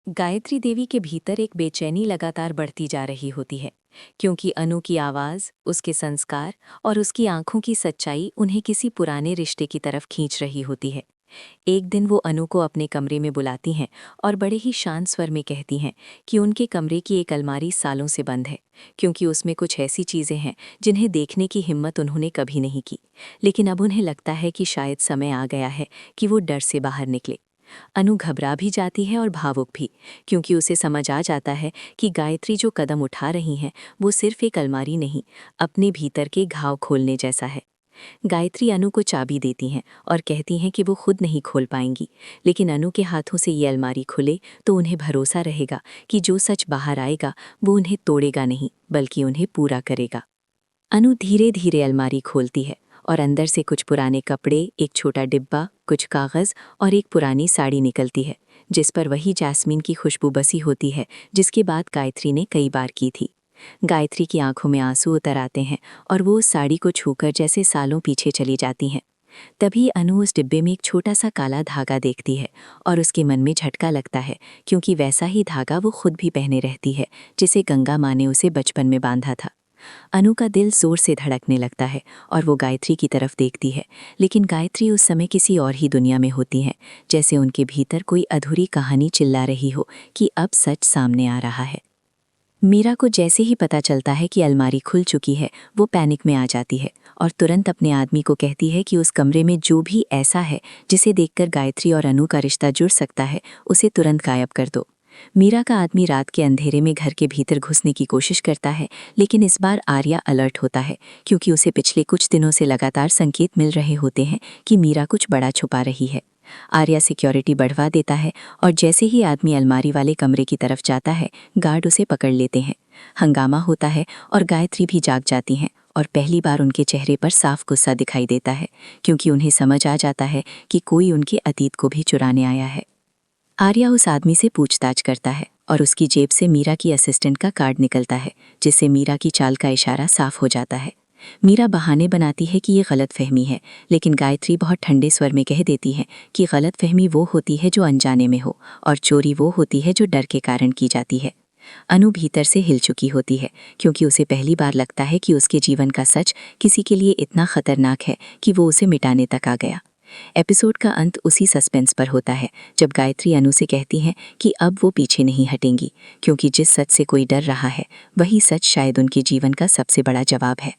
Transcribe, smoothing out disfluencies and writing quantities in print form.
गायत्री देवी के भीतर एक बेचैनी लगातार बढ़ती जा रही होती है, क्योंकि अनु की आवाज़, उसके संस्कार और उसकी आंखों की सच्चाई उन्हें किसी पुराने रिश्ते की तरफ खींच रही होती है। एक दिन वो अनु को अपने कमरे में बुलाती हैं और बड़े ही शांत स्वर में कहती हैं कि उनके कमरे की एक अलमारी सालों से बंद है, क्योंकि उसमें कुछ ऐसी चीज़ें हैं जिन्हें देखने की हिम्मत उन्होंने कभी नहीं की। लेकिन अब उन्हें लगता है कि शायद समय आ गया है कि वो डर से बाहर निकले। अनु घबरा भी जाती है और भावुक भी, क्योंकि उसे समझ आ जाता है कि गायत्री जो कदम उठा रही हैं वो सिर्फ एक अलमारी नहीं, अपने भीतर के घाव खोलने जैसा है। गायत्री अनु को चाबी देती हैं और कहती हैं कि वो खुद नहीं खोल पाएंगी, लेकिन अनु के हाथों से ये अलमारी खुले तो उन्हें भरोसा रहेगा कि जो सच बाहर आएगा वो उन्हें तोड़ेगा नहीं, बल्कि उन्हें पूरा करेगा। अनु धीरे धीरे अलमारी खोलती है और अंदर से कुछ पुराने कपड़े, एक छोटा डिब्बा, कुछ कागज़ और एक पुरानी साड़ी निकलती है, जिस पर वही जैस्मीन की खुशबू बसी होती है जिसकी बात गायत्री ने कई बार की थी। गायत्री की आंखों में आंसू उतर आते हैं और वो उस साड़ी को छूकर जैसे सालों पीछे चली जाती हैं। तभी अनु उस डिब्बे में एक छोटा सा काला धागा देखती है और उसके मन में झटका लगता है, क्योंकि वैसा ही धागा वो खुद भी पहने रहती है जिसे गंगा माँ ने उसे बचपन में बांधा था। अनु का दिल जोर से धड़कने लगता है और वो गायत्री की तरफ देखती है, लेकिन गायत्री उस समय किसी और ही दुनिया में होती हैं, जैसे उनके भीतर कोई अधूरी कहानी चिल्ला रही हो कि अब सच सामने आ रहा है। मीरा को जैसे ही पता चलता है कि अलमारी खुल चुकी है, वो पैनिक में आ जाती है और तुरंत अपने आदमी को कहती है कि उस कमरे में जो भी ऐसा है जिसे देखकर गायत्री और अनु का रिश्ता जुड़ सकता है, उसे तुरंत गायब कर दो। मीरा का आदमी रात के अंधेरे में घर के भीतर घुसने की कोशिश करता है, लेकिन इस बार आर्या अलर्ट होता है, क्योंकि उसे पिछले कुछ दिनों से लगातार संकेत मिल रहे होते हैं कि मीरा कुछ बड़ा छुपा रही है। आर्या सिक्योरिटी बढ़वा देता है और जैसे ही आदमी अलमारी वाले कमरे की तरफ जाता है, गार्ड उसे पकड़ लेते हैं। हंगामा होता है और गायत्री भी जाग जाती हैं और पहली बार उनके चेहरे पर साफ गुस्सा दिखाई देता है, क्योंकि उन्हें समझ आ जाता है कि कोई उनके अतीत को भी चुराने आया है। आर्या उस आदमी से पूछताछ करता है और उसकी जेब से मीरा की असिस्टेंट का कार्ड निकलता है, जिससे मीरा की चाल का इशारा साफ हो जाता है। मीरा बहाने बनाती है कि ये गलतफहमी है, लेकिन गायत्री बहुत ठंडे स्वर में कह देती है कि गलतफहमी वो होती है जो अनजाने में हो, और चोरी वो होती है जो डर के कारण की जाती है। अनु भीतर से हिल चुकी होती है, क्योंकि उसे पहली बार लगता है कि उसके जीवन का सच किसी के लिए इतना खतरनाक है कि वो उसे मिटाने तक आ गया। एपिसोड का अंत उसी सस्पेंस पर होता है, जब गायत्री अनु से कहती हैं कि अब वो पीछे नहीं हटेंगी, क्योंकि जिस सच से कोई डर रहा है वही सच शायद उनके जीवन का सबसे बड़ा जवाब है।